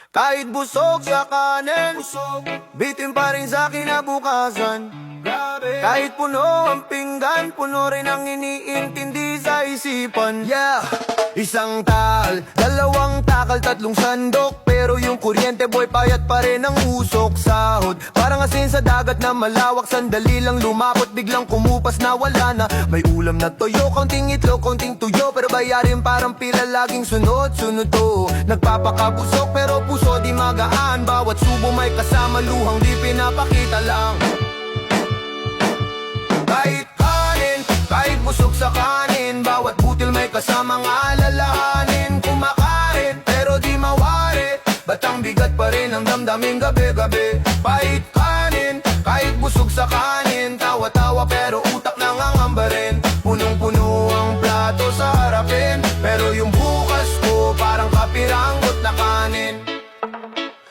Kahit busog sa kanin, bitin pa rin sa kinabukasan. Kahit puno ang pinggan, puno rin ang iniintindi sa isipan. Yeah! Isang takal, dalawang takal, tatlong sandok. Pero yung kuryente boy, payat pa rin ang usok. Sahod, parang asin sa dagat na malawak. Sandali lang lumapot, biglang kumupas na wala na. May ulam na toyo, kaunting itlog, kaunting tuyo. Pero bayarin parang pila, laging sunod-sunod to. Nagpapakabusok pero puso di magaan. Bawat subo may kasama, luhang di pinapakita lang. Kahit kanin, kahit busog sa kanin. Bawat butil may kasamang alalahanin. Kumakain, pero di mawari. Ba't ang bigat pa rin ang damdamin gabi-gabi? Kahit kanin, kahit busog sa kanin. Tawa-tawa pero utak nangangamba rin. Punong-puno ang plato sa harapin. Pero yung bukas ko parang kapiranggot na kanin.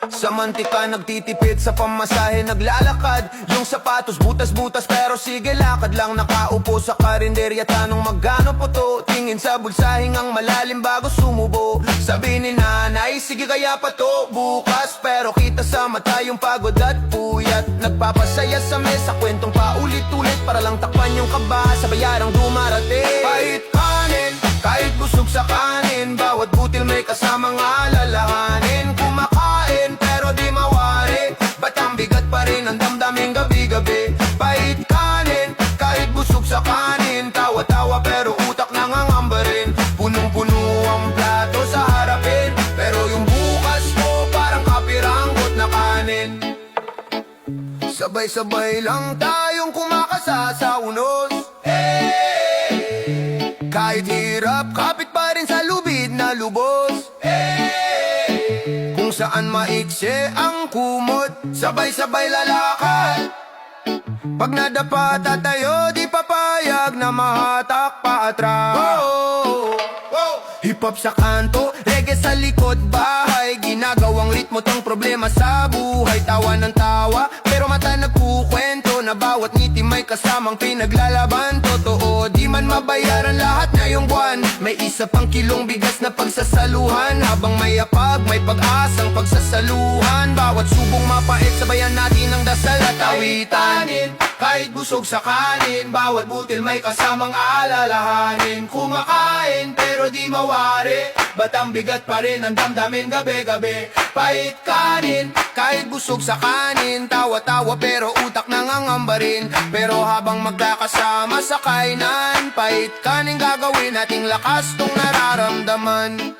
Sa mantika nagtitipid, sa pamasahe naglalakad. Yung sapatos butas-butas pero sige lakad lang. Nakaupo sa karinderya, tanong magkano po to. Tingin sa bulsahing ang malalim bago sumubo. Sabi ni nanay, sige kaya pa to bukas. Pero kita sa mata yung pagod at puyat. Nagpapasaya sa mesa, kwentong paulit-ulit para lang takpan yung kaba sa bayarang dumarating. Kahit kanin, kahit busog sa kanin. Bawat butil may kasamang alalahanin. Kumakain pero di mawari. Ba't ang bigat pa rin ang damdamin gabi-gabi? Kahit kanin, kahit busog sa kanin. Tawa-tawa pero utak nangangamba rin. Punong-puno ang plato sa harapin. Pero yung bukas mo parang kapiranggot na kanin. Sabay-sabay lang tayong kumakasa sa unos. Kahit hirap, kapit pa rin sa lubid na lubos. Kung saan maikse ang kumot, sabay-sabay lalakad. Pag nadapa tatayo, di papayag na mahatak pa atras. Hip-hop sa kanto, reggae sa likod bahay. Ginagawang ritmo tong problema sa buhay. Tawa ng tawa, pero mata nagkukwento na bawat ngiti may kasamang pinaglalaban. Totoo, di man mabayaran lahat ngayong buwan. May isa pang kilong bigas na pagsasaluhan. Habang may apag, may pag-asang pagsasaluhan. Bawat subong mapait, sabayan natin ang dasal at awitanin. Kahit busog sa kanin, bawat butil may kasamang alalahanin. Kumakain pero di mawari. Ba't ang bigat pa rin ang damdamin gabi-gabi? Kahit kanin, kahit busog sa kanin. Tawa-tawa pero utak nangangamba rin. Pero habang magkakasama sa kainan, kahit kanin gagawin nating lakas tong nararamdaman.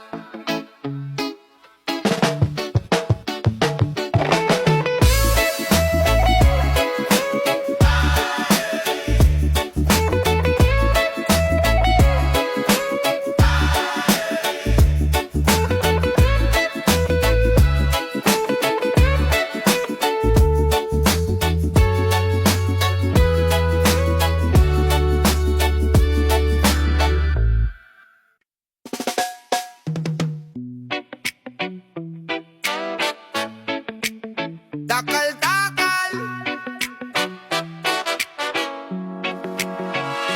Takal-takal,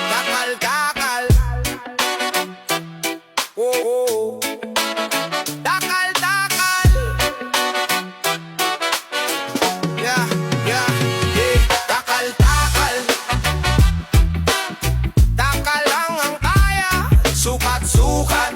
takal-takal, oh. Takal-takal, yeah. Takal-takal, takal lang ang kaya. Sukat-sukat,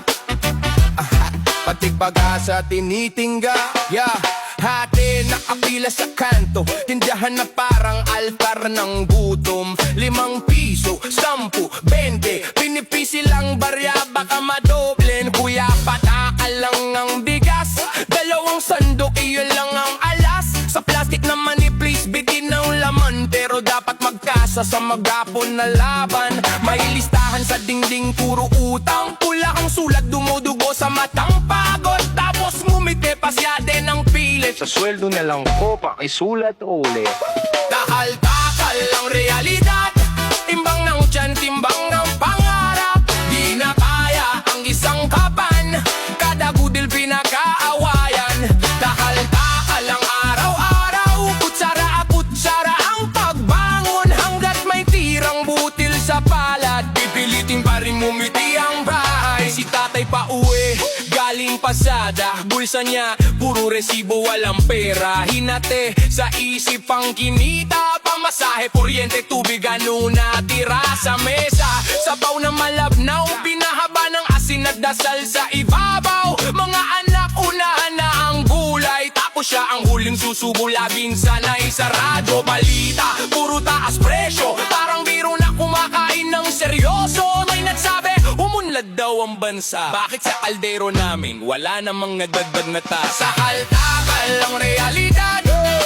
patik pag-asa tinitingga, yeah. Hati nakapila sa kanto, tindahan na parang altar ng gutom. 5 piso, 10, 20, pinipisi lang barya baka madoblen. Kuya patakal lang ang bigas, 2 sandok iyon lang ang alas. Sa plastic naman i-please bitin ng laman. Pero dapat magkasa sa magapon na laban. May listahan sa dingding puro utang. Pula ang sulat dumudugo sa matang pagod. Tapos ngumiti pasya din ang pilit. Sa sweldo na lang ko, pakisulat ulit. Takal-takal ang realidad. Timbang ng tiyan, timbang ng pangarap. Di na kaya ang isang kapan. Kada gudil pinakaawayan. Takal-takal ang araw-araw. Kutsara-kutsara ang pagbangon. Hanggat may tirang butil sa palad, pipilitin pa rin mumiti ang bahay. Si tatay pa uwi, galing pasada. bulsa niya, puro resibo walang pera. Hinate sa isip ang kinita, pamasahe, kuryente, tubig, ano natira sa mesa. Sabaw na malabnaw, pinahaba ng asin at dasal sa ibabaw. Mga anak, unahan na ang gulay, tapos siya ang huling susubo. Laging sanay sa radyo, balita, puro taas presyo. Parang biro na kumakain ng seryoso. May nagsabi, umunlad daw ang bansa. Bakit sa kaldero namin wala namang nadagdag na tasa? Sa kaltakal ang realidad,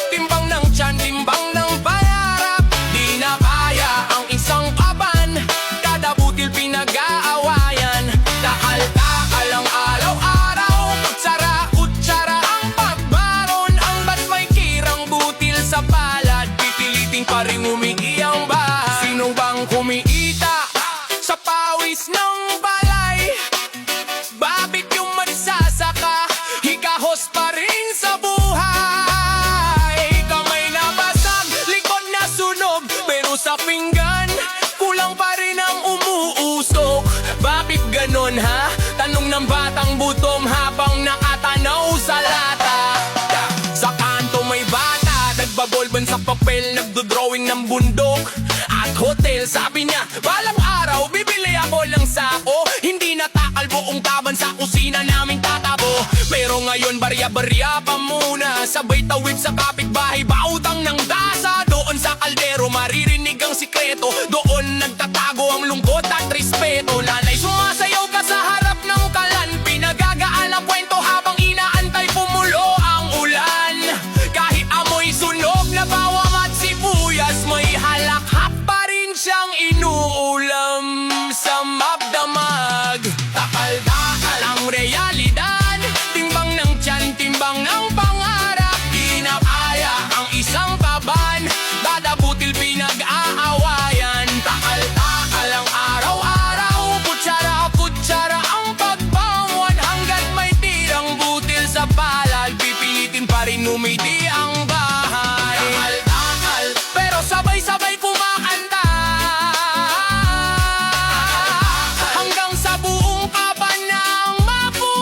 timbang ng tiyan, timbang ng pangarap. Di na kaya ang isang kaban, kada butil pinag-aawayan. Takal-takal ang araw-araw, kutsara, kutsara ang pagbaron. Ang ba't may kirang butil sa palad, pipiliting pa rin umiiyak ang bahay. Sino bang kumiita sa pawis ng balay? Bakit yung magsasaka, hikahos pa rin sa buhay? Kamay na basag, likod na sunog, pero sa pinggan, kulang pa rin ang umuusok. Bakit ganon ha? Tanong ng batang butom habang nakatanaw sa lata. Sa kanto may bata, nagbabolban sa papel, nagdodrawing ng bundok at hotel. Sabi niya, balang araw bibili ako ng sako, hindi natakal buong taban sa kusina naming tatabo. Pero ngayon barya-barya pa muna, sabay tawid sa kapitbahay, bautang ng dasa. Doon sa kaldero maririnig ang sikreto, doon nagtatago ang lungkot at respeto. Nanay sumasayaw ka sa harap ng kalan, pinagagaan ang kwento habang inaantay pumulo ang ulan. Kahit amoy sunog na bawang at sibuyas, may halakhak pa rin siyang inuulam sa mapdamag. Takal-takal ang realidad, timbang ng tiyan, timbang ng pangarap. Di na kaya ang isang kaban, dadabutil pinag-aawayan. Takal-takal ang araw-araw, kutsara, kutsara ang pagbangon. Hanggat may tirang butil sa palad, pipilitin pa rin umiti ang bahay. Takal-takal, pero sabay-sabay kumakanta, hanggang sa buong kaban ng mabuhay.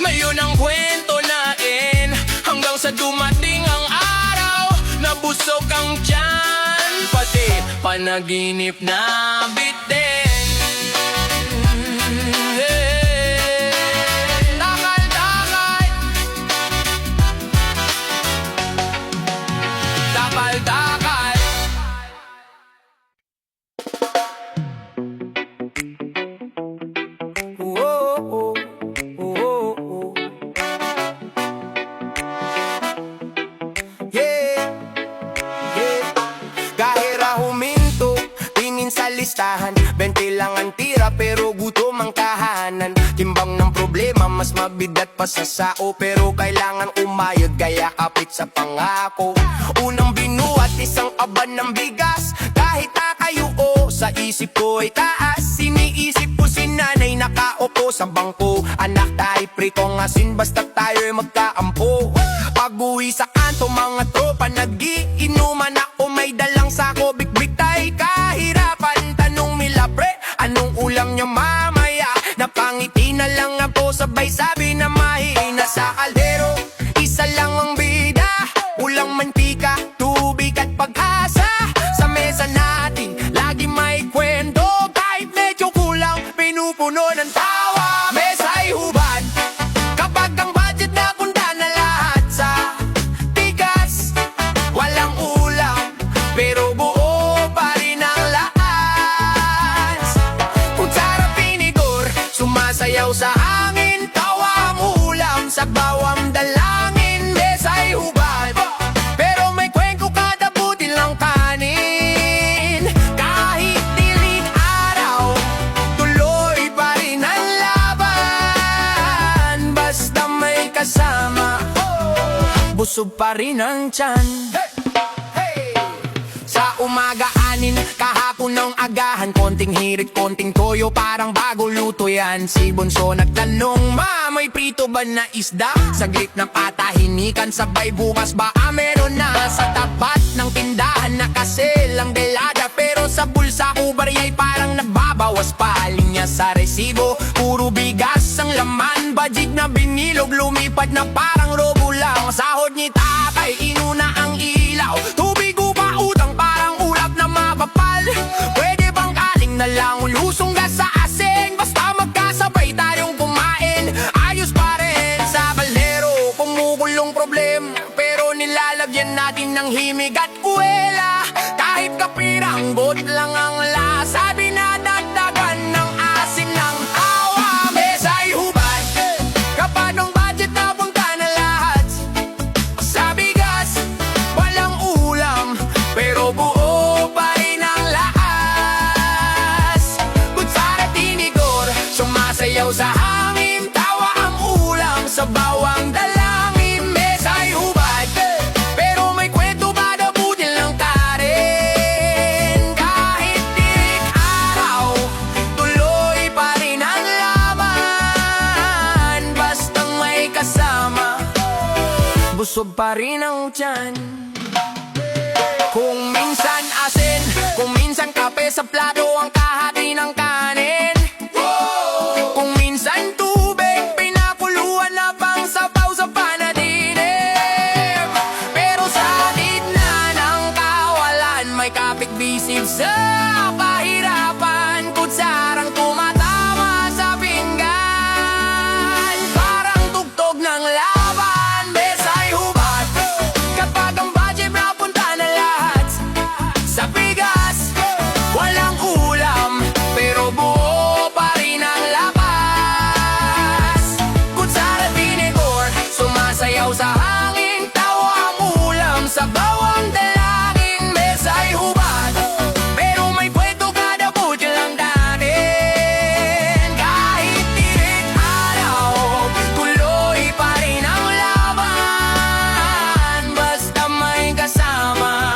Ngayon ang kwento natin, hanggang sa dumating ang araw na busog ang tiyan, pati panaginip na bitin. Takal-takal, takal-takal. Oh, oh, oh, oh. Yeah, yeah. Kahira huminto, tingin sa listahan, 20 lang ang tira pero gutom ang kahanan. Timbang ng problema, mas mabigat pa sa sao, pero kailangan umayod kaya kapit sa pangako. Unang binuhat, isang aban ng bigas, kahit nakayuo, sa isip ko ay taas. Siniisip ko si nanay nakaupo sa bangko, anak tayo pritong asin basta tayo'y magkaampo. Pag-uwi sa kanto, mga tropa nag-iinuman, ako may dalang sako, big-big tayo kahirapan. Tanong nila pre, anong ulam niya mamaya? Napangiti na lang ako, sabay sabi na mahina. Sa kaldero, isa lang ang bida, ulang mantika, tubig at pag-asa. Sa mesa natin, lagi may kwento, kahit medyo kulang, pinupuno ng tawa. Mesa'y hubad, kapag ang budget na kunda na lahat sa tigas. Walang ulam, pero buo pa rin ang lakas. Kutsara, pinigor, sumasayaw sa hangin, tawa ang ulam sa bawang dalangin. Mesa'y hubad, pero may kwento kada butil ng kanin. Kahit dilig araw, tuloy pa rin ang laban. Basta may kasama, busog pa rin ang tiyan. Sa umaga anin, kahapon ng agahan, konting hirit, konting toyo, parang bago luto yan. Si Bunso nagtanong, ma, may prito ba na isda? Saglit na patahinikan, sabay bukas ba meron na? Sa tapat ng tindahan nakasil ang delada, pero sa bulsa ko bariyay parang nagbabawas pa. Linya sa resibo, puro bigas ang laman, budget na binilog, lumipad na parang robo lang. Sahod ni tatay, inuna ang ilaw, tubig upa utang parang ulap na mapapal. Pwede bang kaling na lang, lusong gas sa asing, basta magkasabay tayong kumain. Ayos pa rin sa baldero, kumukulong problem, pero nilalagyan natin ng himig at kuwela. Kahit kapiranggot lang ang lasa, binadagdagan ng asin ng awa. Mesa'y hubad kapag ang budget napunta na lahat. Sa bigas, walang ulam, pero buo pa rin ang laas. Kutsara tinigor, sumasayaw sa hangin, tawa ang ulam sa bawang dalangin. Mesa'y hubad, pero may kwento ba na butil ng karin? Kahit dik araw, tuloy pa rin ang laban. Basta may kasama, busog pa rin ang tiyan. Kung minsan asin, kung minsan kape sa plato ang kahati ng kanin. Kung minsan tubig, pinakuluan na pang sabaw sa panaginip. Pero sa gitna ng kawalan, may kapit bisig sa pahirapan. Kutsarang tumatama sa pinggan, parang tugtog ng laban. Mesa'y hubad kapag ang budget napunta na lahat. Sa bigas, walang ulam, pero buo pa rin ang lapas. Kutsara tinigor, sumasayaw sa hangin, tawa ang ulam sa bawang dalangin. Mesa'y hubad, pero may kwento kada budget lang datin. Kahit tirik araw, tuloy pa rin ang laban. Basta may kasama,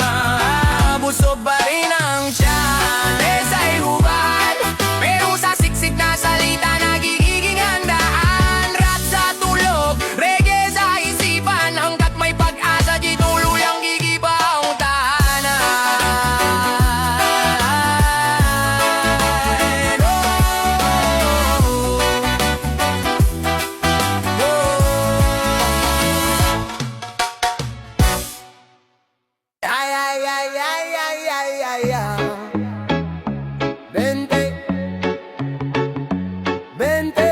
busog pa rin ang tiyan. Mesa'y hubad, pero sa siksik na salita nagigiging handaan. Rap sa tulog, reggae sa isipan, hanggat may pag-asa di tuluyang gigiba ang tahanan. Ay, ay, ay, ay, ay, ay, ay, ay. Vente, vente,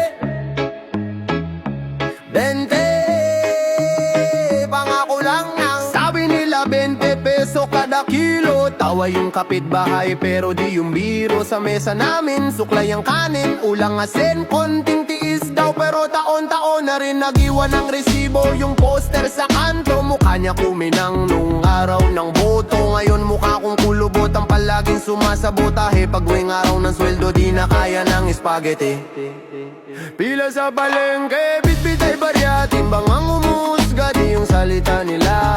vente. Pangako lang ng sabi nila 20 peso kada kilo. Tawa yung kapitbahay pero di yung biro. Sa mesa namin suklay ang kanin, ulang asin, konting tiis daw. Pero taon-taon na rin nagiwan ng resibo. Yung poster sa kanto, mukha niya kuminang nung araw ng boto. Ngayon mukha kong kulubot ang palaging sumasabotahe. Pag uwing araw ng sweldo di na kaya ng spaghetti. Pila sa palengke, bit-bit ay barya, timbang ang umusga, di yung salita nila.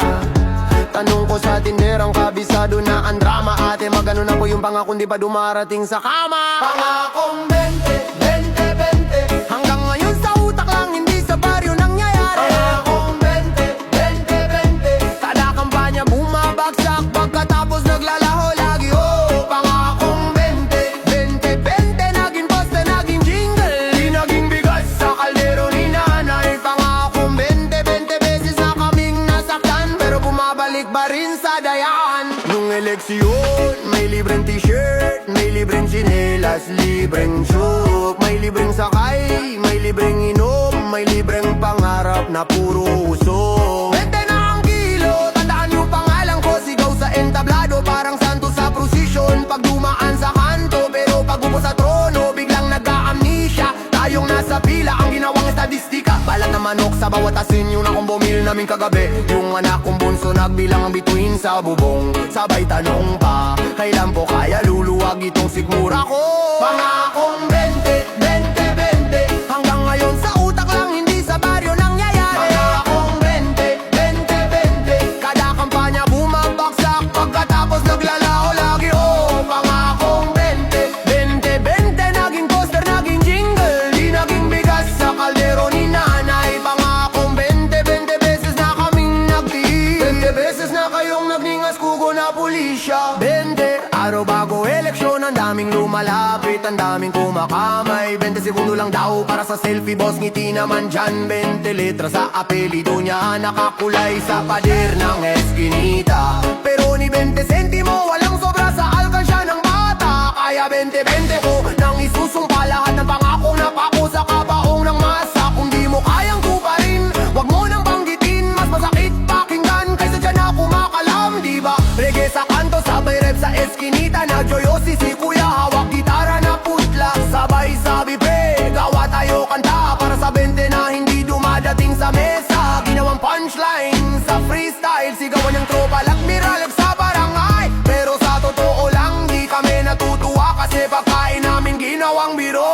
Tanong ko sa tinderang kabisado na ang drama. Ate, magano na po yung pangakong di pa dumarating sa kama. Pangakong 20, 20, 20. Hanggang ngayon sa utak lang, hindi sa baryo nangyayari. Pangakong 20, 20, 20. Kada kampanya bumabagsak, pagkatapos naglalaho lagi. Oh, pangakong 20, 20, 20. Naging poste, naging jingle, di naging bigas sa kaldero ni nanay. Pangakong 20, 20 beses na kaming nasaktan, pero bumabalik pa rin sa dayaan. Nung eleksyon, may libreng t-shirt, may libreng tsinelas, libreng soup, may libreng sakay, may libreng inom, may libreng pangarap na puro usok. 20 na ang kilo, tandaan yung pangalan ko, sigaw sa entablado, parang santo sa prosesyon. Pag dumaan sa kanto, pero pag upo sa trono, biglang nag-a-amnesia. Tayong nasa pila, ang ginawang estadistika. Balat na manok sa bawat asin, yung akong bumili namin kagabi. Yung anak kong bunso nagbilang ang bituin sa bubong. Sabay tanong pa, kailan po kaya luluwag itong sigmura ko? Pangakong 20, 20, 20. Hanggang ngayon sa utak lang, hindi sa baryo nangyayari. Pangakong 20, 20, 20. Kada kampanya bumabagsak, pagkatapos naglalaho lagi. Oh, pangakong 20, 20, 20. Naging poster, naging jingle, di naging bigas sa kaldero ni nanay. Pangakong 20, 20 beses na kaming nagtiis, 20 beses na kayong nagningas kugo na pulisya. 20, araw bago eleksyon, ang daming luma malapit, ang daming kumakamay 20 segundo lang daw para sa selfie boss, ngiti naman dyan 20 letra sa apelido niya, nakakulay sa pader ng eskinita. Pero ni 20 sentimo, walang sobra sa alkansya ng bata. Kaya 20-20 ko nang isusumpa lahat ng pangako na pako sa kabaong ng masa. Kung di mo kayang tuparin, wag mo nang banggitin, mas masakit pakinggan kaysa dyan na kumakalam, diba? Reggae sa kanto, sabay rap sa eskinita, na joyosi si kuya, hawak gitara na putla. Sabay sabi pre, gawa tayo kanta para sa 20 na hindi dumadating sa mesa. Ginawang punchline sa freestyle, sigawan yung tropa lakmiral sa barangay. Pero sa totoo lang, di kami natutuwa kasi pagkain namin ginawang biro.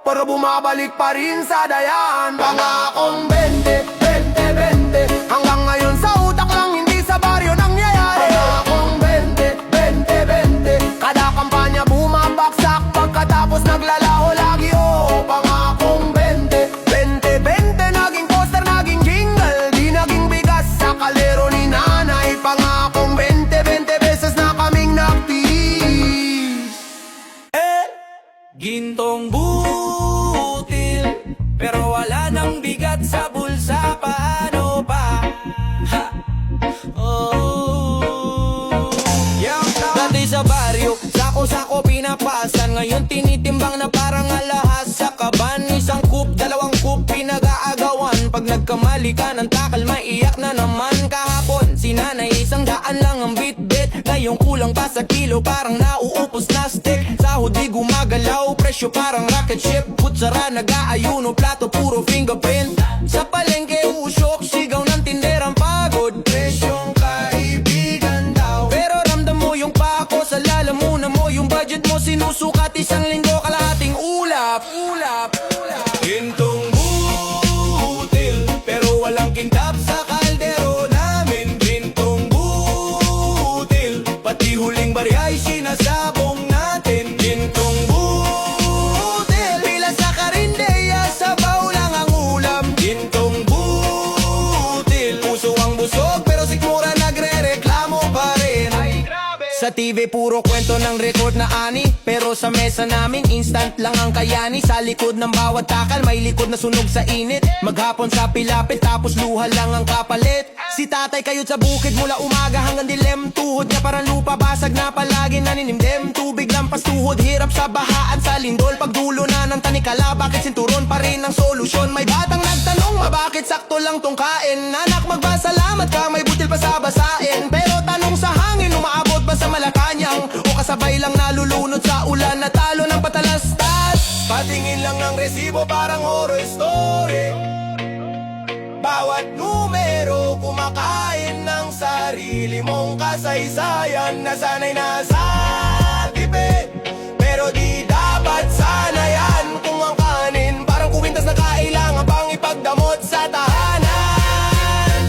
Pero bumabalik pa rin sa dayan, pangakong 20, 20, 20. Hanggang ngayon sa utak lang, hindi sa baryo nangyayari. Pangakong 20, 20, 20. Kada kampanya bumabaksak, pagkatapos naglalaho lagi. Oh, pangakong 20, 20, 20. Naging poster, naging jingle, di naging bigas sa kalero ni nanay. Pangakong 20, 20 beses na kaming nagtiis. Gintong butil, pero wala nang bigat sa bulsa, paano pa? Ha? Oh. Dati sa baryo, sako-sako pinapasan, ngayon tinitimbang na parang alahas sa kaban. Isang kup, dalawang kup, pinag-aagawan. Pag nagkamali ka ng takal, maiyak na naman. Kahapon, si nanay, 100 lang ang bit-bit. Ngayong kulang pa sa kilo, parang nauupos na stick. Sahod di gumagalaw, presyo parang rocket ship. Kutsara, nag-aayuno, plato, puro fingerprint. Sa palengke, usok, sigaw ng tinderang pagod. Presyong kaibigan daw, pero ramdam mo yung pako sa lalamunan mo. Yung budget mo sinusukat, isang linggo kalahating ulap. Gintong butil, pero walang kintab sa kaldero namin. Gintong butil, pati huling barya ay sinasabong natin. Gintong butil, pila sa karindeya, sabaw lang ang ulam. Gintong butil, puso ang busog, pero sikmura nagre-reklamo pa rin. Sa TV puro kwento ng record na ani, pero sa mesa namin instant lang ang kayani. Sa likod ng bawat takal may likod na sunog sa init. Maghapon sa pilapit tapos luha lang ang kapalit. Si tatay kayod sa bukid mula umaga hanggang dilem. Tuhod niya parang lupa basag na palagi naninimdem. Tubig lampas tuhod, hirap sa bahaan sa lindol. Pagdulo na ng tanikala, bakit sinturon pa rin ang solusyon? May batang nagtanong, bakit sakto lang tong kain? Anak, magbasalamat ka, may butil pa sa basain. Pero tanong sa hangin, umaabot ba sa Malacanang? O kasabay lang nalulunod sa ulan, natalo ng patalastas? Patingin lang ng resibo parang horror story. Bawat numero kumakain ng sarili mong kasaysayan. Nasanay na sa tipid, pero di dapat sana yan. Kung ang kanin parang kuwintas na kailangan pang ipagdamot sa tahanan.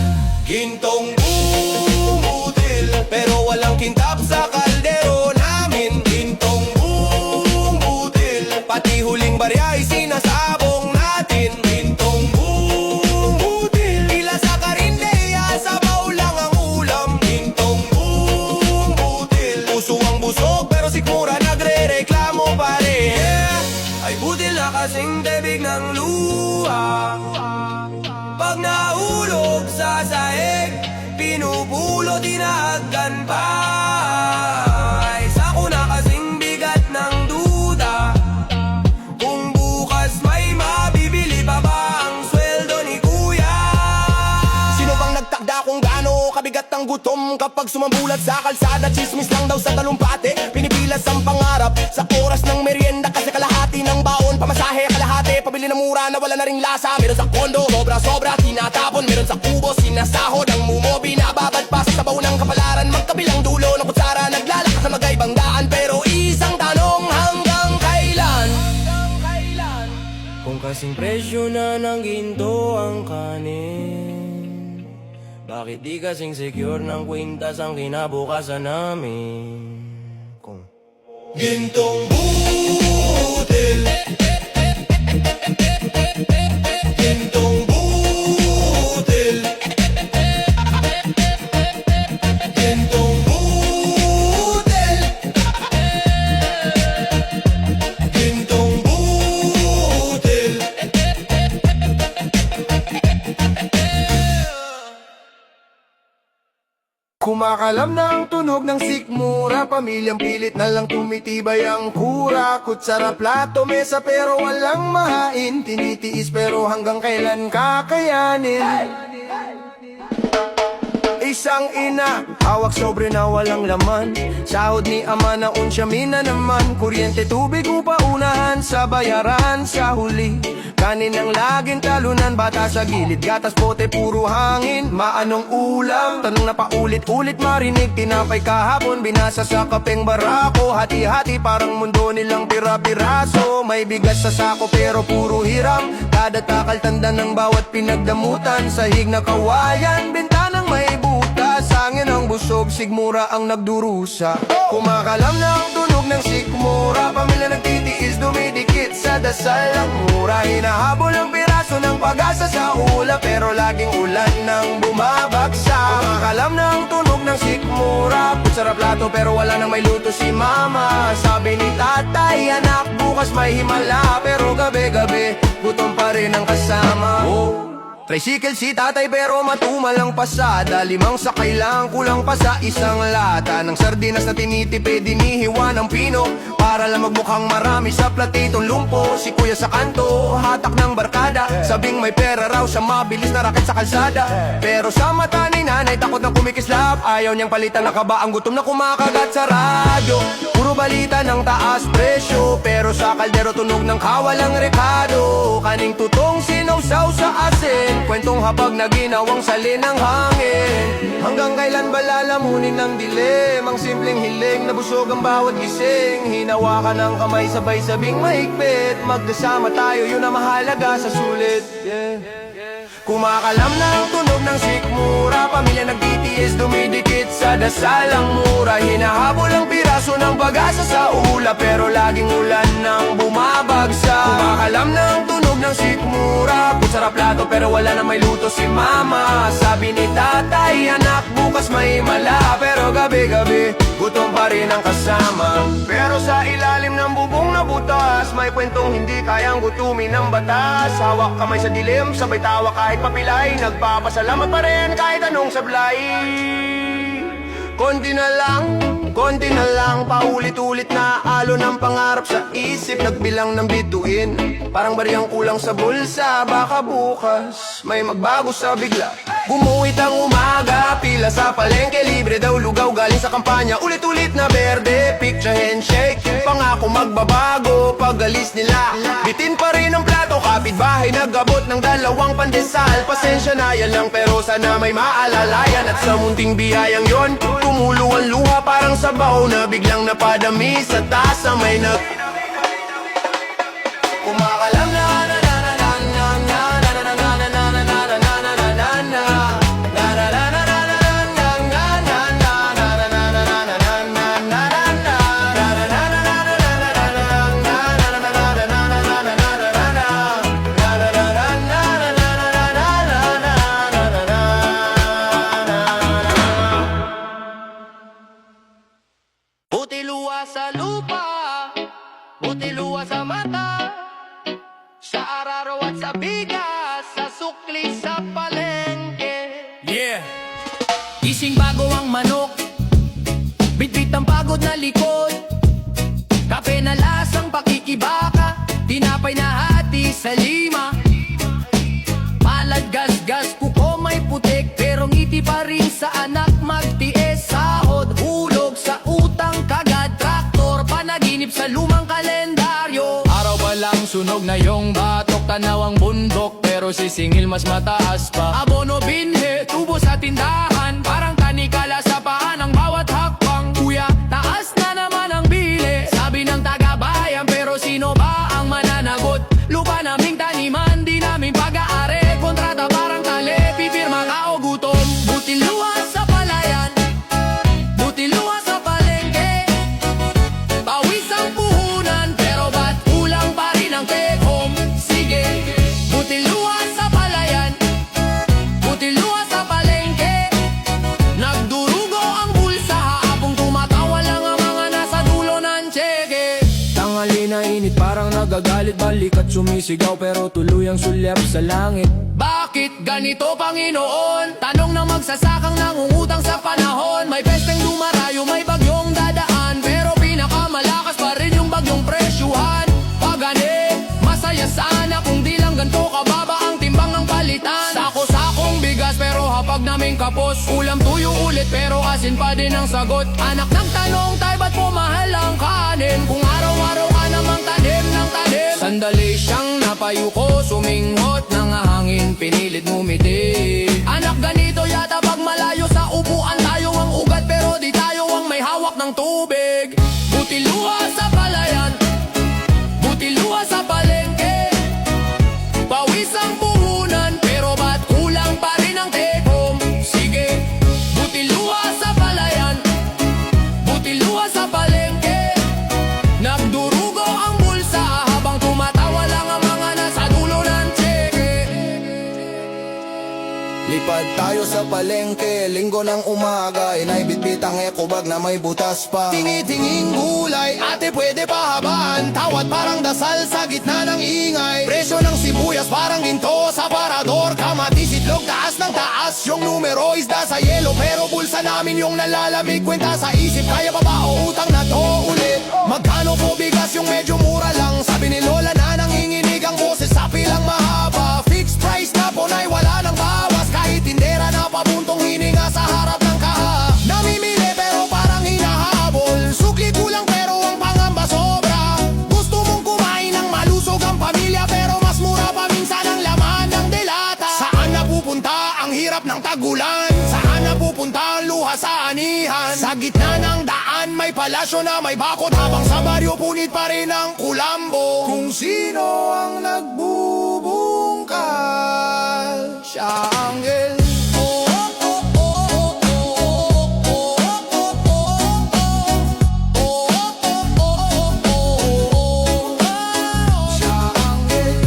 Gintong bumutil, pero walang kintab sa kaldero namin. Gintong bumutil, pati huling barya ay sinasabong natin. Gintong bumutil, pila sa karindeya, sabaw lang ang ulam. Gintong bumutil, puso ang busog, pero sikmura nagre-reklamo pa rin. Ay butil na kasing tebig ng luha, pag nahulog sa sahig, pinupulo, dinahagdan pa. Ay sako na kasing bigat ng duda, kung bukas may mabibili pa ba ang sweldo ni kuya. Sino bang nagtakda kung gaano kabigat ang gutom? Kapag sumambulat sa kalsada, chismis lang daw sa talumpate. Pinipilas ang pangarap sa oras ng merienda, kasi kalahati ng baon, pamasahe kalahati, pabili ng mura na wala na ring lasa. Meron sa kondo, sobra-sobra, tinatapon. Meron sa kubo, sinasahod ang mumo, binababad pa sa sabaw ng kapalaran. Magkabilang dulo ng kutsara, naglalakas sa magaibang daan. Pero isang tanong, hanggang kailan? Kung kasing presyo na ng ginto ang kanin, bakit di kasing secure ng kwintas ang kinabukasan namin? Kung gintong butil, gintong butil, gintong butil, Kumakalam na ang tunog ng sikmura, pamilyang pilit na lang tumitibay ang kura. Kutsara, plato, mesa pero walang mahain, tinitiis pero hanggang kailan kakayanin. Isang ina, hawak sobre na walang laman, sahod ni ama na unsyamin na naman. Kuryente, tubig, upa, unahan sa bayaran. Sa huli, kanin ang laging talunan. Bata sa gilid, gatas, pote, puro hangin. Maanong ulam? Tanong na paulit-ulit marinig. Tinapay kahapon, binasa sa kapeng barako. Hati-hati parang mundo nilang pira-piraso. May bigas sa sako pero puro hiram. Kada takal tanda ng bawat pinagdamutan. Sahig na kawayan, bintanang may butas. Hangin ang busog, sigmura ang nagdurusa. Kumakalam na ang tunog ng sikmura, pamilya nagtitiis, dumidikit sa dasal ang mura. Hinahabol ang piraso ng pag-asa sa ula, pero laging ulan nang bumabagsak. Kumakalam na ang tunog ng sikmura, putsara, plato pero wala nang may luto si mama. Sabi ni tatay, anak, bukas may himala, pero gabi-gabi gutom pa rin ang kasama. Tricycle si tatay pero matumal ang pasada. 5 sakay lang, kulang pa sa isang lata ng sardinas na tinitipid, dinihiwa ng pino para lang magmukhang marami sa platitong lumpo. Si kuya sa kanto, hatak ng barkada, sabing may pera raw sa mabilis na raket sa kalsada. Pero sa mata ni nanay, takot na kumikislap, ayaw niyang palitan na kaba ang gutom na kumakagat sa radyo. Puro balita ng taas presyo, pero sa kaldero tunog ng kawalang rekado. Kaning tutong sinawsaw sa asin, kwentong habag na ginawang salin ng hangin. Hanggang kailan ba lalamunin ng dilim ang simpleng hiling na busog ang bawat gising? Hinawakan ng kamay sabay sabing mahigpit, magkasama tayo yun ang mahalaga sa sulit. Kumakalam na ang tunog ng sikmura, pamilya nagtitiis, dumidikit sa dasal ang mura. Hinahabol ang piraso ng pag-asa sa ula, pero laging ulan nang bumabagsak. Kumakalam na ang tunog ng sikmura, putsara, plato pero wala na may luto si mama. Sabi ni tatay, anak, bukas may mala, pero gabi-gabi gutom pa rin ang kasama. Pero sa ilalim ng bubong na butas, may kwentong hindi kayang gutumin ng batas. Hawak kamay sa dilim, sabay tawa kahit papilay, nagpapasalamat pa rin kahit anong sablay. Konti na lang, paulit-ulit na alo ng pangarap sa isip. Nagbilang ng bituin, parang bariyang kulang sa bulsa. Baka bukas may magbago sa bigla. Bumuwit ang umaga, pila sa palengke, libre daw lugaw galing sa kampanya. Ulit-ulit na berde, picture handshake, pangako magbabago pag-alis nila. Bitin pa rin ang plato, kapitbahay nagabot ng 2 pandesal. Pasensya na yan lang pero sana may maalalayan. At sa munting biyayang yon, tumulo ang luha parang sabaw na biglang napadami sa tasa. May kumakalam na buti luwa sa lupa, buti luwa sa mata, sa araro at sa bigas, sa sukli sa palengke. Yeah! Gising bago ang manok, bitbit ang pagod na likod, kape na lasang pakikibaka, tinapay na hati sa 5. Palad gas-gas, kuko may putik, pero ngiti pa rin sa anak magtiis. Sahod, hulog sa utang, kagad traktor, panaginip sa lumang kalendaryo. Araw pa lang sunog na yung batok, tanaw ang bundok, pero sisingil mas mataas pa. Abono binhe, tubo sa tindahan, parang kanikala sa paan ang bawat hakbang. Kuya, taas na naman ang bili, sabi ng taga-bayan, pero sino ba ang mananagot? Lupa naming taniman, di namin pag-aari, kontrata parang tali, pipirma ka o gutom. Buti luwa sa palayan, buti luwa sa palengke, pawis ang puhunan, pero ba't kulang pa rin ang take home? Sige, buti luwa sa palayan, buti luwa sa palengke, nagdurugo ang bulsa, habang tumatawa lang ang mga nasa dulo ng tseke. Tanghali na init, parang nagagalit, balik at sumisigaw, pero tuluyang sulyap sa langit. Bakit? Bakit ganito, Panginoon? Tanong na magsasakang nangungutang sa panahon. May pesteng dumarayo, may bagyong dadaan, pero pinakamalakas pa rin yung bagyong presyuhan. Pagani, masaya sana kung di lang ganito kababa ang timbang ng palitan. Sako-sakong bigas pero hapag naming kapos. Ulam tuyo ulit pero asin pa din ang sagot. Anak ng tanong, tay ba't po mahal ang kanin? Kung araw-araw ka namang tanim ng tanim. Sandali siyang napayuko, suminghot ng hangin, pinilit ngumiti. Anak, ganito yata pag malayo sa upuan. Tayo ang ugat pero di tayo ang may hawak ng tubig. Buti luha sa palayan, buti luha sa palengke. Pawis ang puhunan, pero ba't kulang pa rin ang tekom? Sige, buti luha sa palayan, buti luha sa palengke. Nagdurugo ang bulsa habang tumatawa lang ang mga nasa dulo ng tseke. Lipad tayo sa palengke, linggo ng umaga, inaibitbit ang ekobag na may butas pa. Tingi-tinging gulay, ate pwede pa habaan. Tawad parang dasal sa gitna ng ingay. Presyo ng sibuyas parang ginto sa parador. Kamatis, itlog, taas ng taas. Yung numero isda sa yelo, pero bulsa namin yung nalalamig. Kwenta sa isip, kaya pa ba o utang na to ulit? Magkano po bigas yung medyo mura lang? Sabi ni Lola na nanginginig ang boses sa pilang mahaba. Fixed price na po na'y wala nang bawas. Kahit tindera na pabuntong hininga sa harap ng kaha. Namimili pero parang hinahabol. Sukli kulang pero ang pangamba sobra. Gusto mong kumain ng malusog ang pamilya, pero mas mura pa minsan ang laman ng delata. Saan napupunta ang hirap ng tagulan? Saan napupunta ang luha sa anihan? Sa gitna ng daan may palasyo na may bakod, habang sa baryo punit pa rin ang kulambo. Kung sino ang nagbubungkal, siya ang anghel. Siya ang anghel.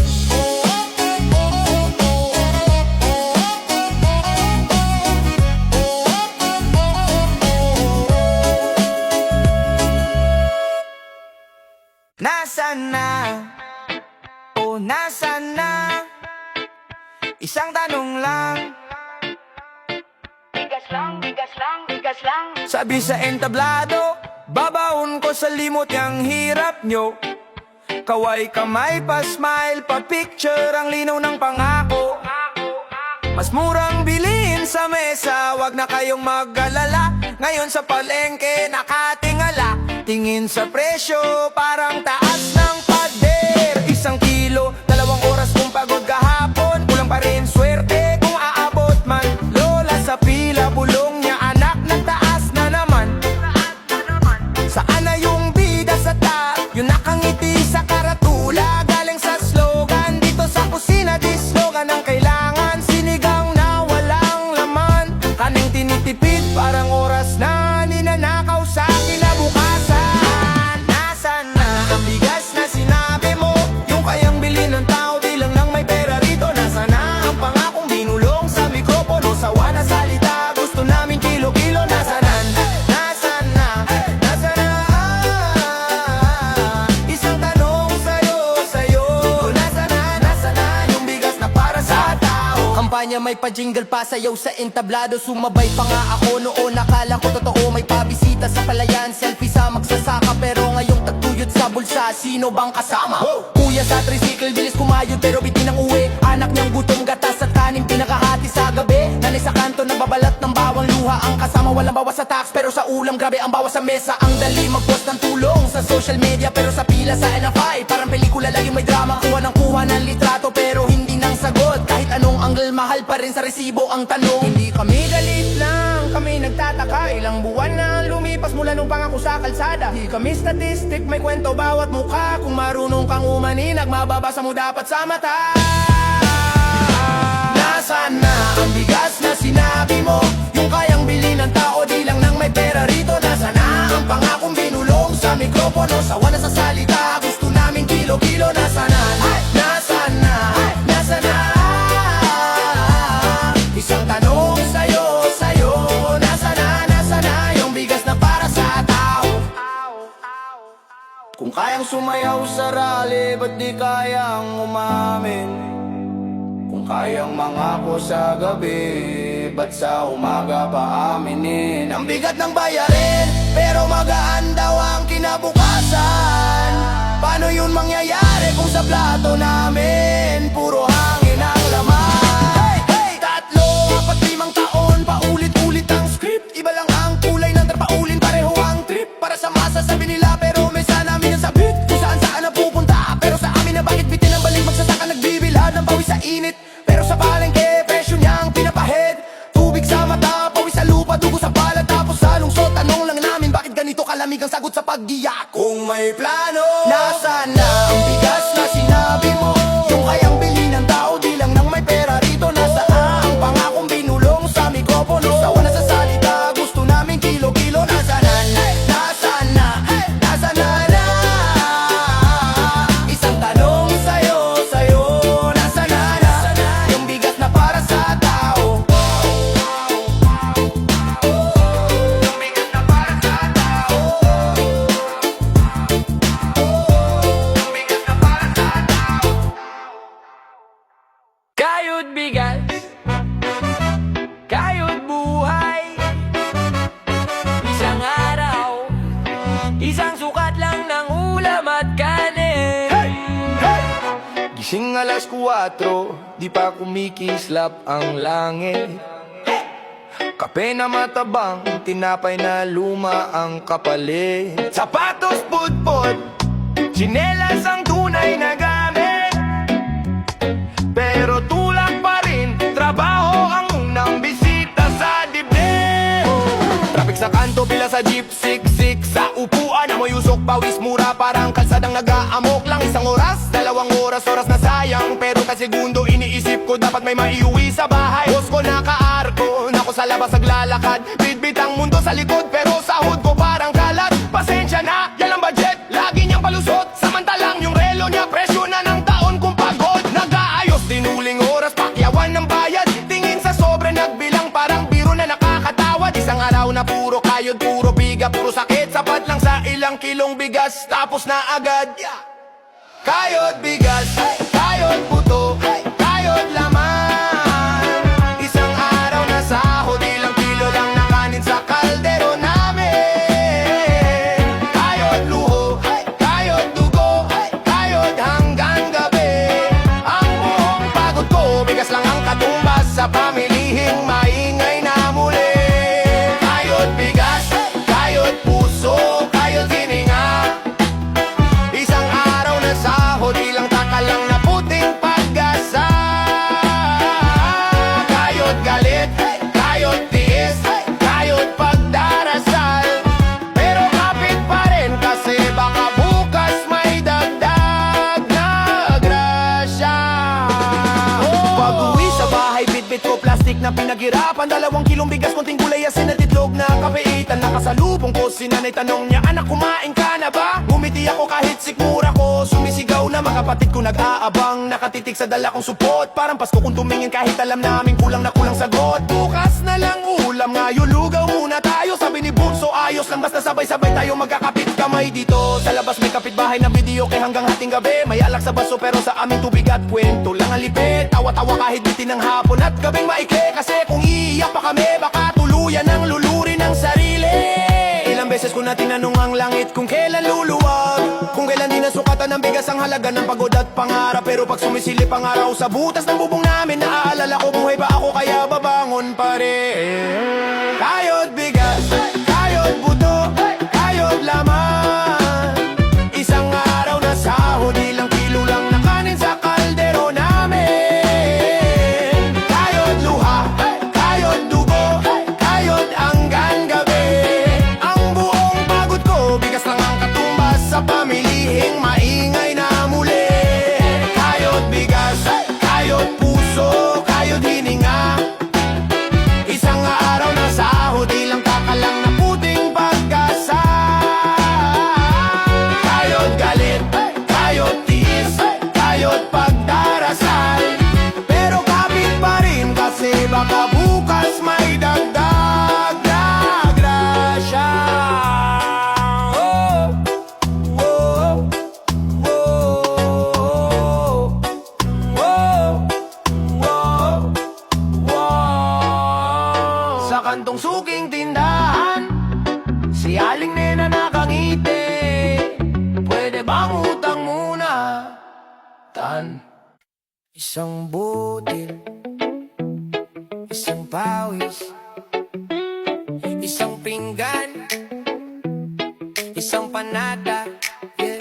Nasaan na? Oh, nasaan na? Isang tanong lang. Bigas lang, bigas lang, bigas lang. Sabi sa entablado, babaon ko sa limot yung hirap nyo. Kaway kamay pa smile, pa picture ang linaw ng pangako. Mas murang bilhin sa mesa, wag na kayong mag-alala. Ngayon sa palengke nakatingala, tingin sa presyo parang taas ng pader. 1 kilo, 2 oras kung pagod kahapon, kulang pa rin swerte kung aabot man. Lola sa pila, bulong niya anak, nagtaas na naman. Saan na yung bida sa top? Yung nakangiti sa karatula, galing sa slogan. Dito sa kusina, di slogan ang kailangan. Sinigang na walang laman, kaning tinitipid parang oras na ninanakaw sa kinabukasan. Nasaan na ang bigas na sinabi mo? Yung kayang bilhin ng tao, di lang nang may pera rito. Nasaan na ang pangakong binulong sa mikropono? Sawa na salita, gusto namin kilo-kilo. Nasaan na? Nasaan na? Nasaan na? Isang tanong sa'yo. Nasaan na yung bigas na para sa tao? Kampanya may pa-jingle pa, sayaw sa entablado. Sumabay pa nga ako noon, akala ko totoo. May pabisita sa palayan, selfie sa magsasaka, pero ngayong tagtuyot sa bulsa, sino bang kasama? Kuya sa tricycle, bilis kumayod pero bitin ang uwi. Anak niyang gutom, gatas at kanin, pinakahati sa gabi. Nanay sa kanto, nagbabalat ng bawang luha. Ang kasama walang bawas sa tax, pero sa ulam grabe ang bawas sa mesa. Ang dali mag-post ng tulong sa social media, pero sa pila sa NFI parang pelikula, laging may drama. Kuha ng litrato pero hindi nang sagot. Kahit anong angle, mahal pa rin sa resibo ang tanong. Hindi kami galit lang, kami nagtataka. Ilang buwan na lumipas mula nung pangako sa kalsada. Di kami statistic, may kwento bawat mukha. Kung marunong kang umaninag, mababasa mo dapat sa mata. Nasaan na ang bigas na sinabi mo? Yung kayang bilhin ng tao, di lang nang may pera rito. Nasaan na ang pangakong binulong sa mikropono? Sawa na sa salita, gusto namin kilo-kilo. Nasaan na? Nasaan na? Nasaan na? Isang tanong sa'yo. Nasaan na yung bigas na para sa tao? Kung kayang sumayaw sa rally, ba't di kayang umamin? Kung Kayang mangako sa gabi, ba't sa umaga pa aminin? Ang bigat ng bayarin, pero magaan daw ang kinabukasan. Paano yun mangyayari kung sa plato namin puro hangin ang laman? Tatlo, apat, 5 taon, paulit-ulit ang script. Iba lang ang kulay ng tarpaulin, pareho ang trip. Para sa masa sabi nila, pero may sana namin ang sabit. Kung saan-saan na pupunta, pero sa amin na bakit bitin ang balik. Magsasaka nagbibilad ng pawis sa init, pero sa palengke, presyo niyang pinapahid. Tubig sa mata, pawis sa lupa, dugo sa balat. Tapos sa lungsod, tanong lang namin, bakit ganito kalamig ang sagot sa paggiyak? Kung may plano, nasaan na ang bigas na sinabi mo? Yung kayang bilhin ng tao, di lang nang may pera rito. Nasaan ang pangakong binulong sa mikropono? Sawa na sa salita, gusto namin kilo-kilo. Nasaan na, nasaan na, nasaan na? Isang tanong sa'yo, nasaan na? Yung bigas na para sa tao. Yung bigas na para sa tao. Yung bigas na para sa tao. Kayod bigas, kayod buhay. Isang araw, isang sukat lang ng ulam at kanin. Gising alas 4, di pa kumikislap ang langit. Kape na matabang, tinapay na luma ang kapalit. Sapatos putput, tsinelas ang tunay na gamit. Pero tulak pa rin, trabaho ang unang bisita sa dibdib. Traffic sa kanto, pila sa jeep, siksik sa upuan. Amoy usok, pawis, mura, parang kalsadang nag-aamok lang. Isang oras, 2 oras, oras na sayang. Pero ka segundo, iniisip ko dapat may maiuwi sa bahay. Boss ko naka-arko, nako sa labas naglalakad. Bitbit ang mundo sa likod, pero sahod ko parang kalat. Pasensya na, yan ang budget, lagi niyang palusot. Samantalang yung relo niya, presyo na ng taon kung pagod. Nag-aayos, dinuling oras, pakyawan ng bayad. Tingin sa sobre, nagbilang parang biro na nakakatawad. Isang araw na puro kayod, puro biga, puro sakit. Sapat lang sa ilang kilong bigas, tapos na agad. Kayod bigas, kayod puto, kayod laman. Isang araw na sahod, ilang kilo lang na kanin sa kaldero namin. Kayod luho, kayod dugo, kayod hanggang gabi. Ang buong pagod ko, bigas lang ang katumbas sa pamilihing maingay na muli. Kayod bigas, kayod puso, kayod hininga. Isang araw na sahod, ilang taka lang na puting pag-asa. Kayod galit, kayod tiis, kayod pagdarasal. Pero kapit pa rin kasi baka bukas may dagdag na grasya. Pag-uwi sa bahay, bitbit ko plastic na pinaghirapan. 2 kilong bigas, konting gulay, asin at itlog na kapeitan. Nakasalubong ko si nanay, tanong niya, anak kumain ka na ba? Ngumiti ako kahit sikmura ko, sumisigaw na mga kapatid ko nag-aabang. Nakatitig sa dala kong supot, parang Pasko kung tumingin kahit alam namin kulang na kulang sagot. Bukas na lang ulam, ngayon lugaw muna tayo. Sabi ni Bunso, ayos lang basta sabay-sabay tayo magkakapit kamay dito. Sa labas may kapitbahay na video kay hanggang hating gabi. May alak sa baso pero sa aming tubig at kwento lang ang lipit. Tawa-tawa kahit bitin ng hapon at gabing maikli. Kasi kung iiyak pa kami baka tuluyan ang luluri ng sarili. Ilang beses ko na tinanong ang langit kung kailan luluwag, kung kailan di nasukatan ng bigas ang halaga ng pagod at pangarap. Pero pag sumisilip ang araw sa butas ng bubong namin, naaalala ko buhay pa ako kaya babangon pa rin. Kayod bigas, kayod buto, kayod laman. Isang araw na sahod, ilang kilo lang na kanin sa kaldero namin. Kayod luha, kayod dugo, kayod hanggang gabi. Ang buong pagod ko, bigas lang ang katumbas sa pamilihing maingay na muli. Kayod bigas, kayod puso, kayod hininga. Isang naman tong suking tindahan. Si Aling Nena nakangiti, pwede bang utang muna? Isang butil, isang pawis, isang pinggan, isang panada, yeah.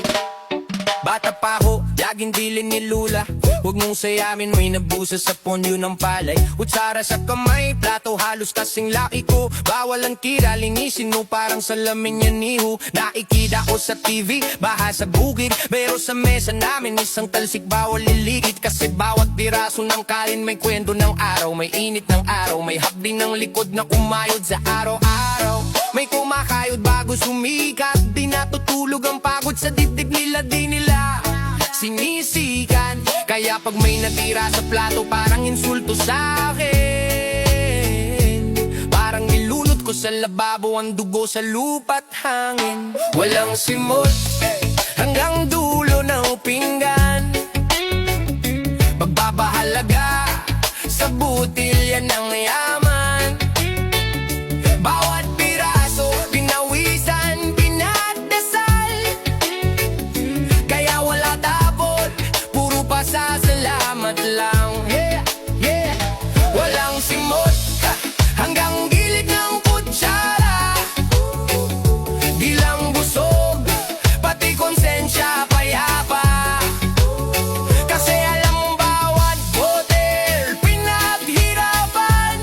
Bata pa ako, laging dilin ni Lula. Huwag mong sayamin, may nabusa sa ponyo ng palay. Utsara sa kamay, plato halos kasing laki ko. Bawal ang tira, linisin mo parang salamin yan niho. Nakikita ko sa TV, baha sa bukid. Pero sa mesa namin, isang talsik bawal liligid. Kasi bawat piraso ng kain may kwento ng araw. May init ng araw, may hapdi ng likod na kumayod sa araw-araw. May kumakayod bago sumikat, di natutulog ang pagod sa dibdib nila, di nila sinisikan. Kaya pag may natira sa plato, parang insulto sa akin. Parang nilunod ko sa lababo ang dugo sa lupa't hangin. Walang simot hanggang dulo ng pinggan. Magbabahalaga sa butil yan ang yaman. Bawat piraso, pinawisan, pinagdasal. Kaya wala tapon, puro pasasalamat lang. Yeah, yeah. Walang simot hanggang gilid ng kutsara. Di lang busog, pati konsensya payapa. Kasi alam mong bawat hotel pinaghirapan.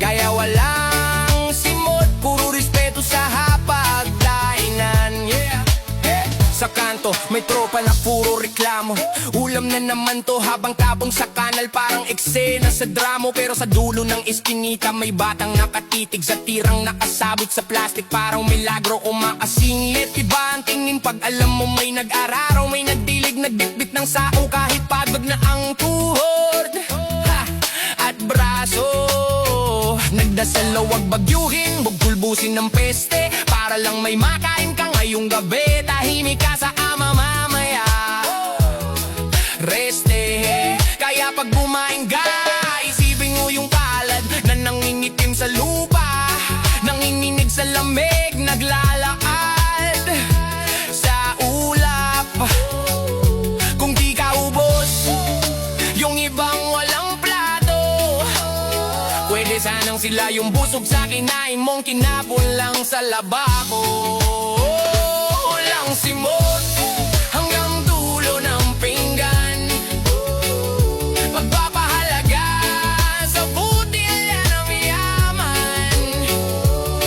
Kaya walang simot, puro respeto sa hapagdainan. Yeah, yeah. Sa kanto, may tropa na puro reklamo. Ulam na naman to habang tabong sa kanal, parang eksena sa drama. Pero sa dulo ng iskinita may batang nakatitig sa tirang nakasabit sa plastic, parang milagro umakasingit. Iba ang tingin pag alam mo may nag-araraw, may nagdilig, nagbitbit ng sao kahit pagod na ang tuhod at braso. Nagdasal na wag bagyuhin, wag pulbusin ng peste, para lang may makain ka ngayong gabi. Tahimik ka sa ama mamaya, reste. Kaya pag bumain ka, isipin mo yung palad na nangingitim sa lupa, nanginginig sa lamig, naglalakad sa ulap. Kung di ka ubos, yung ibang walang plato, pwede sanang sila yung busog sa kinain mong kinapon lang sa labako. Walang simot hanggang dulo ng pinggan. Magpapahalaga sa butil yan ang yaman.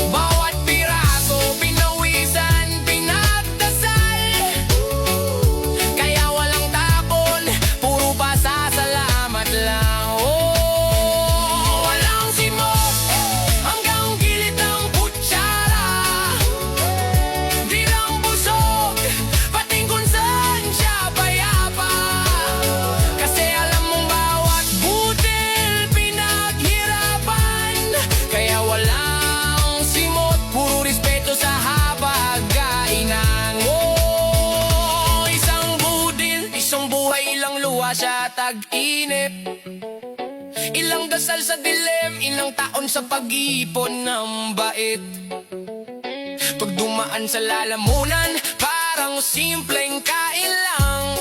Bawat piraso, pinawisan, pinagdasal. Kaya walang tapon, puro pasasalamat lang. Oh, walang simot hanggang gilid ng kutsara. Di lang busog, pating konsensya payapa. Kasi alam mong bawat butil pinaghirapan. Kaya walang simot, puro respeto sa hapagkainan. Oh, isang budil, isang buhay, ilang luha sa tag-inip, ilang dasal sa dilim, ilang taon sa pag-ipon ng bait. Pag dumaan sa lalamunan, parang simpleng kain lang.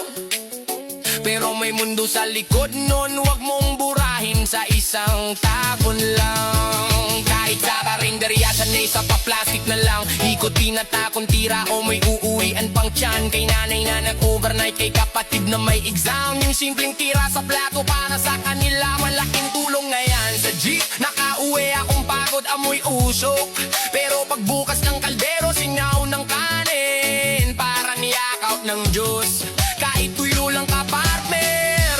Pero may mundo sa likod nun, wag mong burahin sa isang takon lang. Kahit sa karinderya, sanay sa pa-plastic na lang. Ikotin na takon, tira o may uuwian pang tiyan. Kay nanay na nag-overnight, kay kapatid na may exam. Yung simpleng tira sa plato para sa kanila, malaking tulong na yan. Sa jeep, nakauwi akong pagod, amoy usok. Pero pagbukas ng kaldero, singaw ng kanin, para niyak-out ng Diyos. Kahit tuyo lang ka, partner,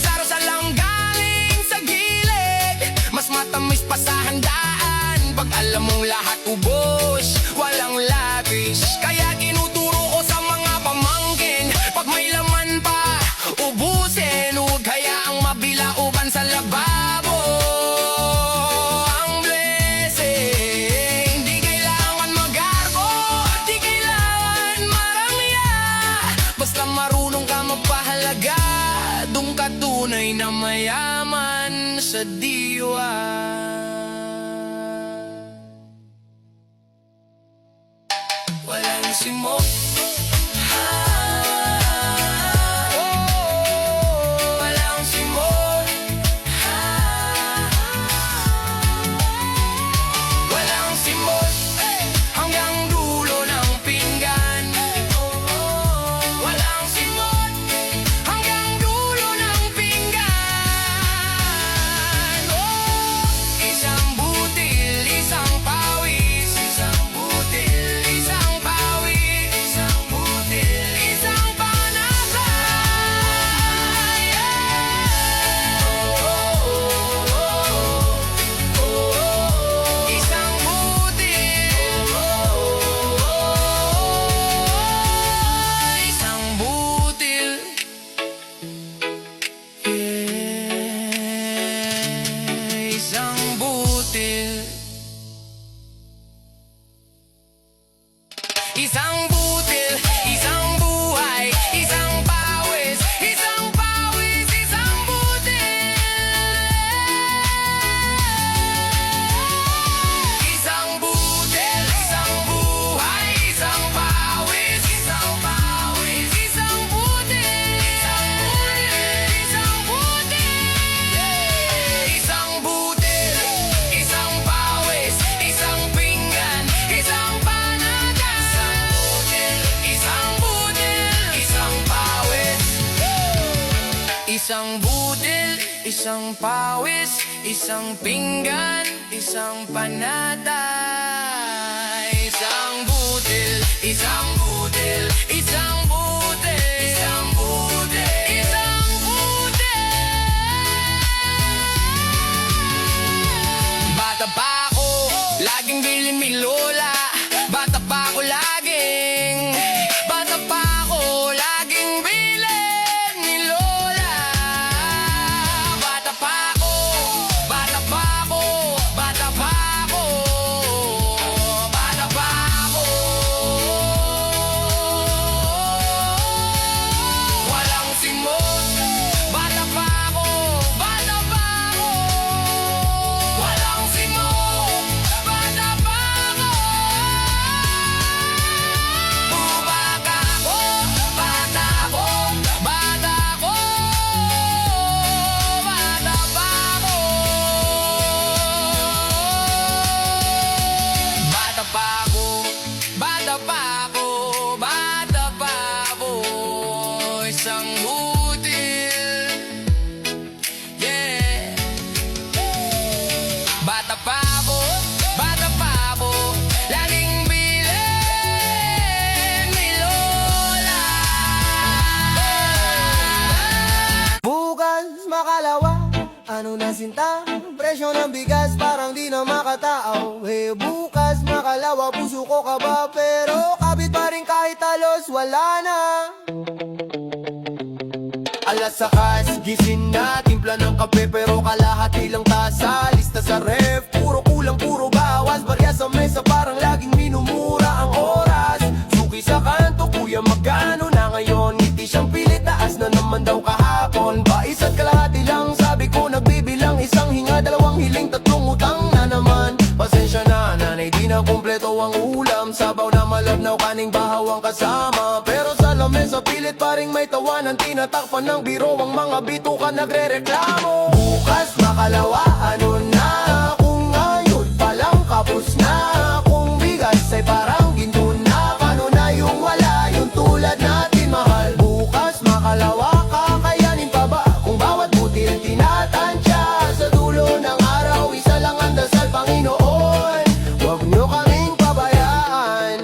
sarasal lang galing sa gilid. Mas matamis pa sa handaan pag alam mong lahat ubos, walang labis. Kaya tinuturo ko sa mga pamangkin, pag may laman pa, ubusin. Huwag hayaang mabilauban sa lababo ang blessing. Di kailangan magarbo, di kailangan marangya. Basta marunong ka magpahalaga, dun ka tunay na mayaman sa diwa. isang butil, isang buhay, isang pawis, isang pawis, isang butil. Isang butil, isang buhay, isang pawis, isang pawis, isang butil, isang butil, isang butil. Isang butil, isang pawis, isang pinggan, isang panada. Isang butil, isang pawis. Isang butil, isang pawis, isang pinggan, isang panada. Isang butil, isang butil, isang butil, isang butil, isang butil. Bata pa ako, laging bilin mi lola. Bata pa ako laging, bata pa ako laging bilin ni lola. Bata pa ako, bata pa ako, bata pa ako, bata pa ako. Walang simot, bata pa ako, bata pa ako. Walang simot, bata pa ako. Bata ako, bata ako, bata ako, bata pa ako. Bata pa ako, bata pa ako, bata pa ako. Isang butil, yeah. Bata pa ako, bata pa ako, laging bilin ni lola. Bukas makalawa, ano na sinta? Presyo ng bigas parang di na makatao. Bukas makalawa, puso ko kaba pero kabit pa rin kahit talos wala na. Alas sakas, gising na, timpla ng kape pero kalahati lang tasa. Lista sa ref, puro kulang, puro bawas. Barya sa mesa parang laging minumura ang oras. Suki sa kanto, kuya magkano na ngayon? Ngiti siyang pilit, taas na naman daw kahapon. Pa isa't kalahati lang, sabi ko nagbibilang. Isang hinga, dalawang hiling, tatlong utang na naman. Pasensya na, nanay, di na kumpleto ang ulam. Sabaw na malabnaw, kaning bahaw ang kasama. Pero sa lamesa, pilit pa ring may tawanan. Tinatakpan ng biro ang mga bituka nagre-reklamo. Bukas makalawa, ano na? Kung ngayon palang kapos na. Kung bigas ay parang ginto na. Paano na yung wala, yung tulad natin mahal? Bukas makalawa, kakayanin pa ba? Kung bawat butil tinatansya. Sa dulo ng araw, isa lang ang dasal, Panginoon. Huwag nyo kaming pabayaan.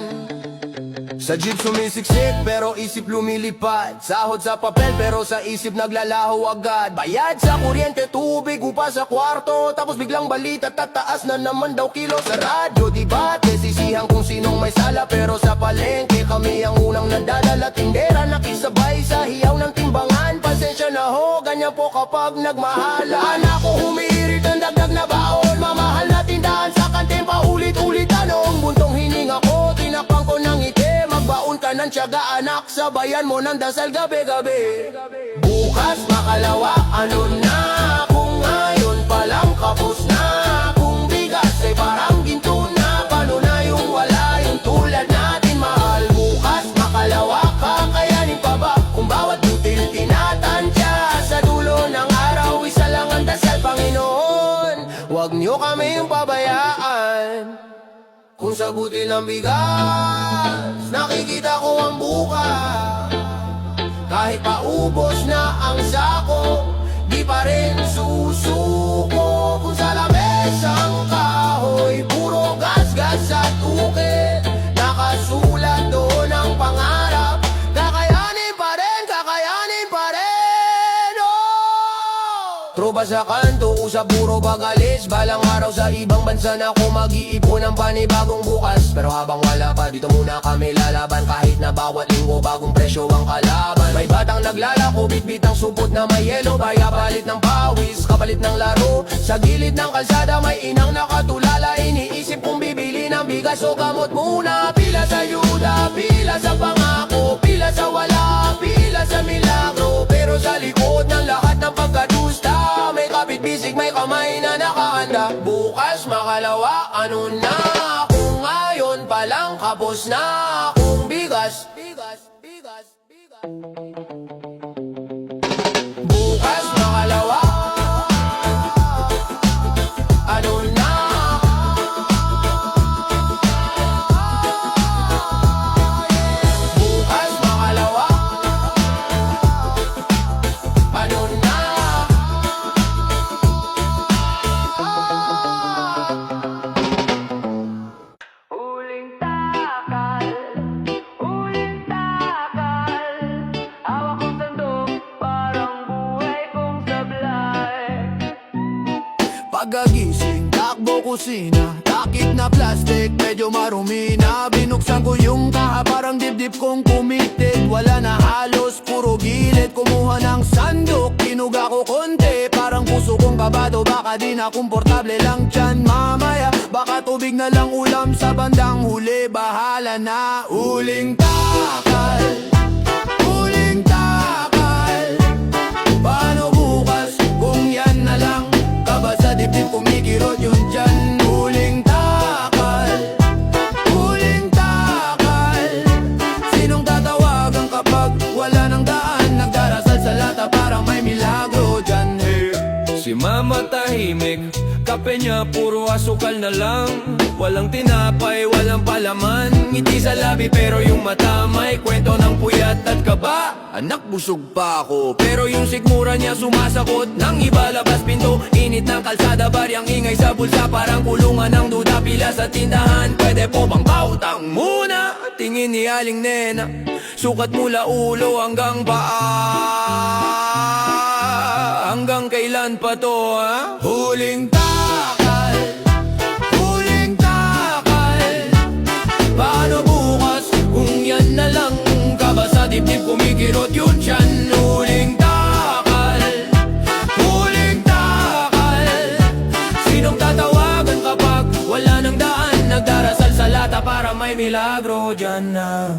Sa jeep sumisiksik pero isip lumilipad. Sahod sa papel pero sa isip naglalaho agad. Bayad sa kuryente, tubig, upa sa kwarto. Tapos biglang balita, tataas na naman daw kilo sa radyo. Debate, sisihan kung sinong may sala. Pero sa palengke kami ang unang nadadala. Tindera nakisabay sa hiyaw ng timbangan. Pasensya na ho, ganyan po kapag nagmahala. Anak ko humihirit ang dagdag na baon. Mamahal na tindahan sa kantin paulit-ulitan. Noong buntong hininga ko, tinakpan ko ng ngiti. Magbaon ka ng tiyaga anak, sabayan mo ng dasal gabi-gabi. Bukas makalawa, ano na? Kung ngayon palang kapos na. Kung bigas ay parang ginto na. Paano na yung wala, yung tulad natin mahal? Bukas makalawa, kakayanin pa ba? Kung bawat butil tinatansya. Sa dulo ng araw, isa lang ang dasal, Panginoon. Huwag nyo kaming pabayaan. Kung sa butil ng bigas, nakikita ko ang bukas. Kahit paubos na ang sako, di pa rin susuko. Kung sa lamesang kahoy, puro gas-gas at ukit. Nakasulat doon ang pangarap, kakayanin pa rin, kakayanin pa rin. Oh! Tropa sa kanto, usap puro bagalis. Balang araw sa ibang bansa na ako mag-iipon ng panibagong bukas. Pero habang wala pa, dito muna kami lalaban. Kahit na bawat linggo bagong presyo ang kalaban. May batang naglalako, bitbit ang supot na may yelo. Baya palit ng pawis, kapalit ng laro. Sa gilid ng kalsada may inang nakatulala. Iniisip kong bibili na ng bigas o gamot muna. Pila sa yuda, pila sa pangako, pila sa wala, pila sa milagro. Pero sa likod ng lahat ng pagkadusta, may kapit-bisig, may kamay na nakahanda. Bukas makalawa, ano na? Kung ngayon palang kapos na akong bigas. Bukas makalawa, ano na? Bukas makalawa, ano na? Huling takal, huling takal. Hawak kong sandok, parang buhay kong sablay. Pagkagising, takbo kusina, takip na plastic, medyo marumi na. Binuksan ko yung kaha, parang dibdib kong kumitit. Wala na halos, puro gilid. Kumuha ng sandok, tinuga ko konti. Parang puso kong kabado, baka di na komportable lang dyan mamaya. Baka tubig na lang ulam sa bandang huli, bahala na. Huling takal, huling takal. Paano bukas kung yan na lang? Kaba sa dibdib kumikirot yun dyan. Huling takal, huling takal. Sinong tatawagan kapag wala nang daan? Nagdarasal sa lata parang may milagro dyan. Hey. Si mama tahimik, kape niya puro asukal na lang. Walang tinapay, walang palaman. Ngiti sa labi pero yung mata may kwento ng puyat at kaba. Anak, busog pa ako, Pero yung sikmura niya sumasakot Nang iba labas pinto, init ng kalsada. Baryang ingay sa bulsa, parang kulungan ng duda. Pila sa tindahan, pwede po bang pautang muna? Tingin ni Aling Nena, sukat mula ulo hanggang paa. Hanggang kailan pa to, ha? huling takal, huling takal. Paano bukas kung yan na lang? Kaba sa dibdib kumikirot yun dyan. Huling takal, huling takal. Sinong tatawagan kapag wala nang daan? Nagdarasal sa lata para may milagro dyan na.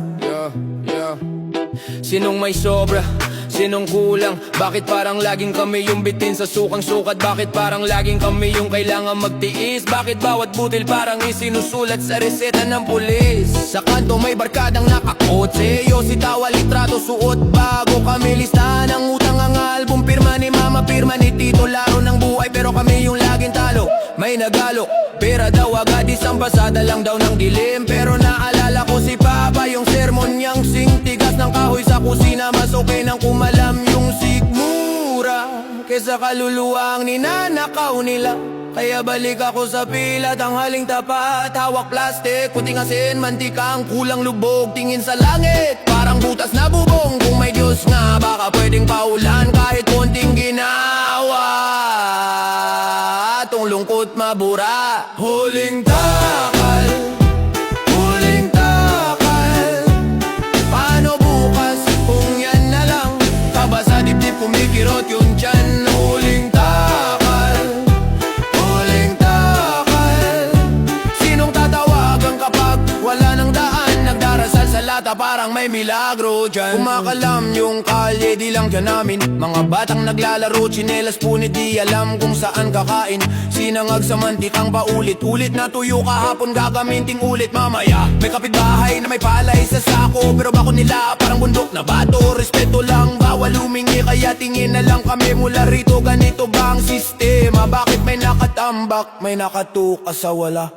Sinong may sobra? Sinong kulang? Bakit parang laging kami yung bitin sa sukang sukat? Bakit parang laging kami yung kailangan magtiis? Bakit bawat butil parang isinusulat sa reseta ng pulis? Sa kanto may barkadang nakakotse, Yosita, litrato, suot bago kami listahan ng utang. Ang album, pirma ni mama, pirma ni tito. Laro ng buhay pero kami yung laging talo. May nagalok, pera daw agad, isang pasada lang daw ng dilim. Pero naalala ko si papa, yung sermon niyang singtigas ng kahoy sa kusina. Mas okay nang kumalam yung sikmura kesa kaluluwa ang ninanakaw nila. Kaya balik ako sa pila, tanghaling tapat. Hawak plastic, puting asin, mantikang kulang lubog. Tingin sa langit, parang butas na bubong. Kung may Diyos nga, baka pwedeng paulan kahit konting ginawa. Tong lungkot mabura. Huling takal, huling takal. Paano bukas kung yan na lang? Kaba sa dibdib kumikirot yun dyan. Huling takal, huling takal. Sinong tatawagan kapag wala nang daan? Nagdarasal sa lata parang may milagro dyan. Kumakalam yung kalye, di lang dyan namin. Mga batang naglalaro, tsinelas punit, di alam kung saan kakain. Sinangag sa mantikang paulit-ulit na tuyo kahapon, gagamitin ulit mamaya. May kapitbahay na may palay sa sako, pero bako nila parang bundok na bato. Respeto lang, bawal humingi, kaya tingin na lang kami mula rito. Ganito ba ang sistema? Bakit may nakatambak, may nakatuka sa wala?